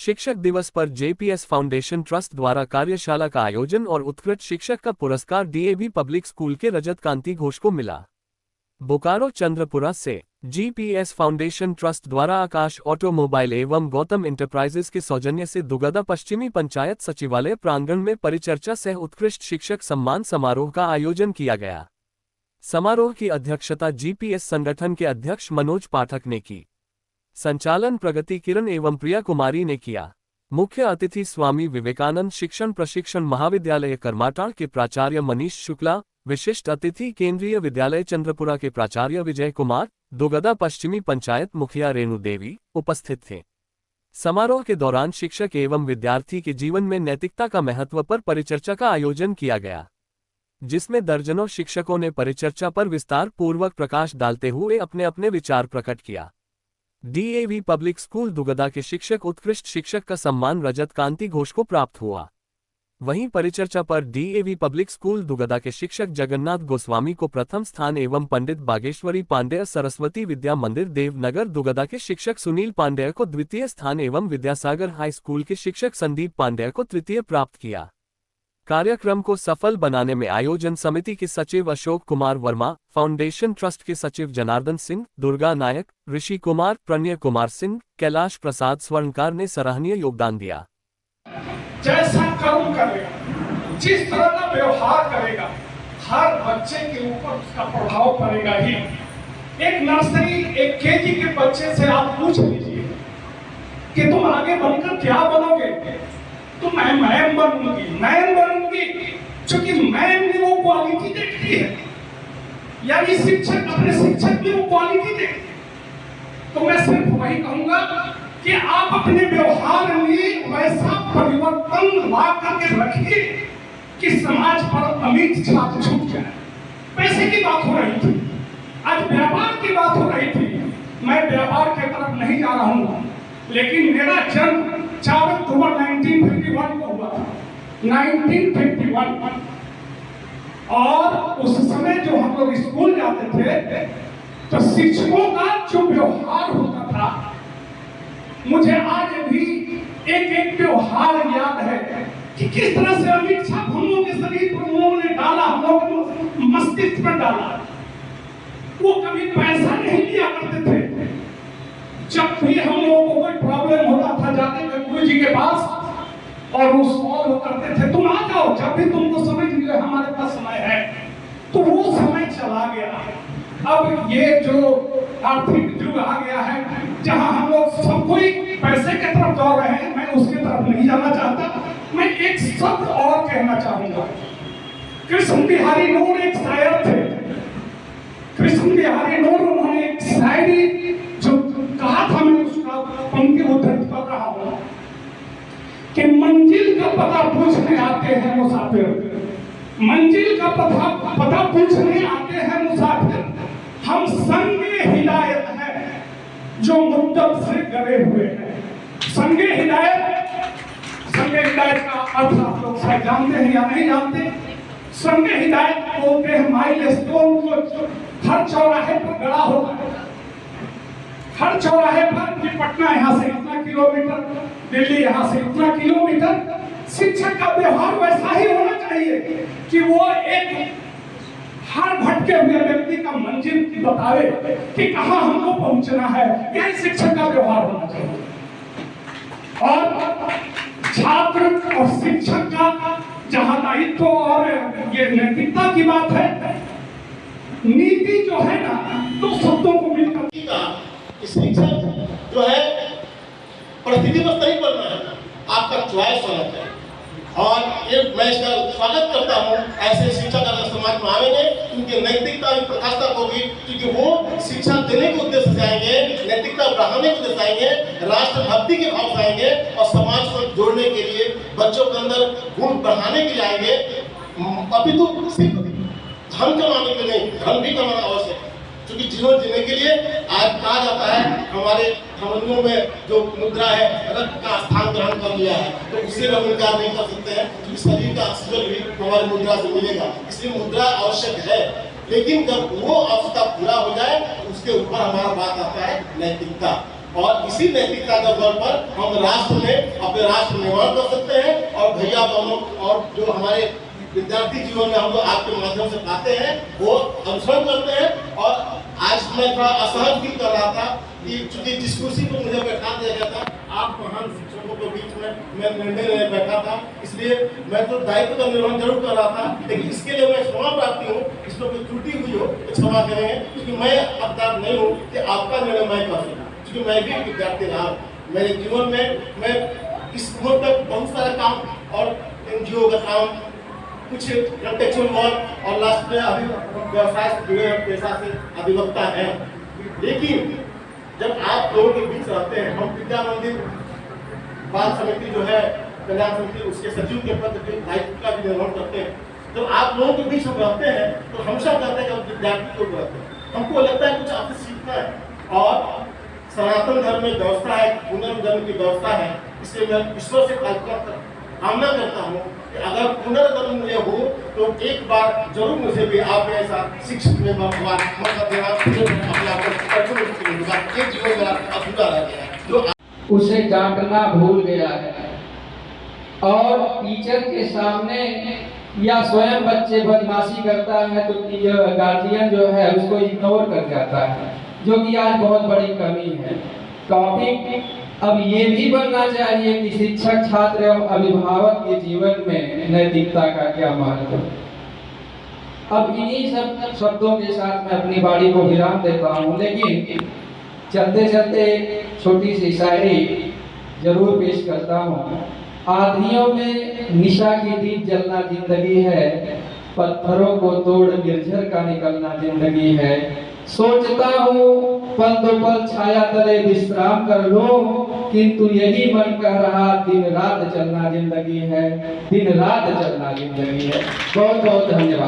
शिक्षक दिवस पर जेपीएस फाउंडेशन ट्रस्ट द्वारा कार्यशाला का आयोजन और उत्कृष्ट शिक्षक का पुरस्कार डीएवी पब्लिक स्कूल के रजत कांति घोष को मिला। बोकारो चंद्रपुरा से जीपीएस फाउंडेशन ट्रस्ट द्वारा आकाश ऑटोमोबाइल एवं गौतम इंटरप्राइजेस के सौजन्य से दुगदा पश्चिमी पंचायत सचिवालय प्रांगण में परिचर्चा सह उत्कृष्ट शिक्षक सम्मान समारोह का आयोजन किया गया। समारोह की अध्यक्षता जीपीएस संगठन के अध्यक्ष मनोज पाठक ने की। संचालन प्रगति किरण एवं प्रिया कुमारी ने किया। मुख्य अतिथि स्वामी विवेकानंद शिक्षण प्रशिक्षण महाविद्यालय करमाटाड़ के प्राचार्य मनीष शुक्ला, विशिष्ट अतिथि केंद्रीय विद्यालय चंद्रपुरा के प्राचार्य विजय कुमार, दुगदा पश्चिमी पंचायत मुखिया रेणु देवी उपस्थित थे। समारोह के दौरान शिक्षक एवं विद्यार्थी के जीवन में नैतिकता का महत्व पर परिचर्चा का आयोजन किया गया, जिसमें दर्जनों शिक्षकों ने परिचर्चा पर विस्तार पूर्वक प्रकाश डालते हुए अपने अपने विचार प्रकट किया। डीएवी पब्लिक स्कूल दुगदा के शिक्षक उत्कृष्ट शिक्षक का सम्मान रजत कांति घोष को प्राप्त हुआ। वहीं परिचर्चा पर डीएवी पब्लिक स्कूल दुगदा के शिक्षक जगन्नाथ गोस्वामी को प्रथम स्थान एवं पंडित बागेश्वरी पांडेय सरस्वती विद्या मंदिर देवनगर दुगदा के शिक्षक सुनील पांडेय को द्वितीय स्थान एवं विद्यासागर हाई स्कूल के शिक्षक संदीप पांडेय को तृतीय प्राप्त किया। कार्यक्रम को सफल बनाने में आयोजन समिति के सचिव अशोक कुमार वर्मा, फाउंडेशन ट्रस्ट के सचिव जनार्दन सिंह, दुर्गा नायक, ऋषि कुमार, प्रणय कुमार सिंह, कैलाश प्रसाद स्वर्णकार ने सराहनीय योगदान दिया। जैसा कर्म करेगा, जिस तरह का व्यवहार करेगा, हर बच्चे के ऊपर उसका प्रभाव पड़ेगा ही। एक नर्सरी, एक केजी के बच्चे से आप पूछ लीजिए कि तुम आगे बनकर क्या बनोगे, तो मैं मैम बनूंगी, क्योंकि मैम ने वो क्वालिटी देखती है, यानी शिक्षक अपने शिक्षक में वो क्वालिटी देखते। तो मैं सिर्फ वही कहूंगा कि आप अपने व्यवहार में वैसा परिवर्तन ला करके रखिए कि समाज पर अमिट छाप छूट जाए। पैसे की बात हो रही थी, आज व्यापार की बात हो रही थी। मैं व्यापार के तरफ नहीं जा रहा हूं, लेकिन मेरा जन्म 4 अक्टूबर 1951 को हुआ था, 1951। और उस समय जो हम लोग स्कूल जाते थे तो शिक्षकों का जो व्यवहार होता था, मुझे आज भी एक व्यवहार याद है कि किस तरह से अमित छाप हम लोगों के शरीर पर उन्होंने डाला, हम लोगों के मस्तिष्क पर डाला। वो कभी पैसा नहीं लिया करते थे। जब भी हम लोगों को कोई प्रॉब्लम होता था, जाते थे गुरु जी के पास और वो सॉल्व करते थे। तुम आ जाओ, जब भी तुमको समझ लीजिए हमारे पास समय है। तो वो समय चला गया। अब ये जो आर्थिक युग आ गया है, जहां हम लोग सब कोई पैसे की तरफ दौड़ रहे हैं, मैं उसकी तरफ नहीं जाना चाहता। मैं एक शब्द और कहना चाहूंगा। कृष्ण बिहारी नूर एक शायर थे। कृष्ण बिहारी नूर, उन्होंने एक शायरी जो कहा था, मैं उसका पंक्ति उद्धृत कर रहा हूं कि मंजिल का पता पूछने आते हैं मुसाफिर, मंजिल का पता पूछने आते हैं मुसाफिर, हम संगे हिदायत है जो मुद्दत से गए हुए हैं। संगे हिदायत का अर्थ आप लोग शायद जानते हैं या नहीं जानते। संगे हिदायत बोलते हैं माइल स्टोन को हर चौराहे पर गड़ा होता है। हर चौराहे पर कि पटना यहाँ से इतना किलोमीटर, दिल्ली यहाँ से इतना किलोमीटर। शिक्षक का व्यवहार वैसा ही होना चाहिए कि वो एक हर भटके हुए व्यक्ति का मंजिल बतावे कि कहाँ हमको पहुंचना है। यही शिक्षक का व्यवहार होना चाहिए। और छात्र और शिक्षक का जहाँ दायित्व और ये नैतिकता की बात है, नीति जो है ना, तो शब्दों को मिलकर शिक्षक जो है परिस्थिति बस नहीं बनना है, आपका चॉइस होना चाहिए। और ये मैं इसका स्वागत करता हूँ। ऐसे शिक्षक अगर समाज में आएंगे, उनकी नैतिकता में प्रकाशता होगी, क्योंकि वो शिक्षा देने के उद्देश्य से आएंगे, नैतिकता बढ़ाने के उद्देश्य से आएंगे, राष्ट्रभक्ति के भाव से आएंगे और समाज को जोड़ने के लिए, बच्चों के अंदर गुण बढ़ाने के लिए आएंगे। अपितु सिर्फ धन कमाने के लिए नहीं, धन भी कमाना आवश्यक है, क्योंकि जीवन जीने के लिए आज कहा जाता है हमारे हमनियों में जो मुद्रा है, रक्त का स्थान ग्रहण कर लिया है, तो उससे हम इनकार नहीं कर सकते हैं, क्योंकि शरीर का ऑक्सीजन भी हमारी मुद्रा से मिलेगा। इसलिए मुद्रा आवश्यक है, लेकिन जब वो आवश्यकता पूरा हो जाए, उसके ऊपर हमारा बात आता है नैतिकता। और इसी नैतिकता के बल पर हम राष्ट्र में अपने राष्ट्र निर्माण कर सकते हैं। और भैया बहनों और जो हमारे विद्यार्थी जीवन में हम लोग आपके माध्यम से पाते हैं वो अनुसरण करते हैं। और आज मैं थोड़ा असहज फील कर रहा था कि चूंकि जिस कुर्सी पर मुझे बैठा दिया गया था, आप महान शिक्षकों के बीच में मैं निर्णय लेने बैठा था, इसलिए मैं तो दायित्व का निर्वहन जरूर कर रहा था, लेकिन इसके लिए मैं क्षमा प्रार्थी हूँ। इसमें कोई त्रुटि हुई हो तो क्षमा करेंगे, क्योंकि मैं हकदार नहीं हूँ कि आपका निर्णय मैं कर सकूँ, क्योंकि मैं भी विद्यार्थी रहा। मेरे जीवन में मैं इस उम्र तक बहुत सारा काम और NGO का काम, कुछ कंटेक्चुअल वर्क और लास्ट में अभी व्यवसाय से जुड़े पेशा से अधिवक्ता है। लेकिन जब आप लोगों के बीच रहते हैं, हम विद्या मंदिर बाल समिति जो है कल्याण समिति, उसके सचिव के पद के दायित्व का भी निर्वहन करते हैं। जब आप लोगों के बीच हम रहते हैं तो हमेशा कहते हैं कि हम विद्यार्थी को रहते हैं, हमको लगता है कुछ आपसे सीखना है। और सनातन धर्म में व्यवस्था है, पुनर्जन्म की व्यवस्था है, इसलिए मैं ईश्वर से कामना करता हूँ कि अगर पुनर्जन्म मुझे हो तो एक बार जरूर मुझे भी आप ऐसा शिक्षक में मौका देना, अपने आप को एक जीवन मेरा अधूरा रह गया है जो उसे डांटना भूल गया है। और टीचर के सामने या स्वयं बच्चे बदमाशी करता है तो गार्जियन जो है उसको इग्नोर कर जाता है, जो कि आज बहुत बड़ी कमी है। टॉपिक अब ये भी बनना चाहिए कि शिक्षक, छात्र एवं अभिभावक के जीवन में नैतिकता का क्या महत्व है। अब इन्हीं सब शब्दों के साथ मैं अपनी वाणी को विराम देता हूँ, लेकिन चलते चलते छोटी सी शायरी जरूर पेश करता हूँ। आधियों में निशा की दीप जलना जिंदगी है, पत्थरों को तोड़ निर्झर का निकलना जिंदगी है। सोचता हूँ पल दो पल छाया तले विश्राम कर लूं, किंतु यही मन कह रहा दिन रात चलना जिंदगी है, दिन रात चलना जिंदगी है। बहुत बहुत धन्यवाद।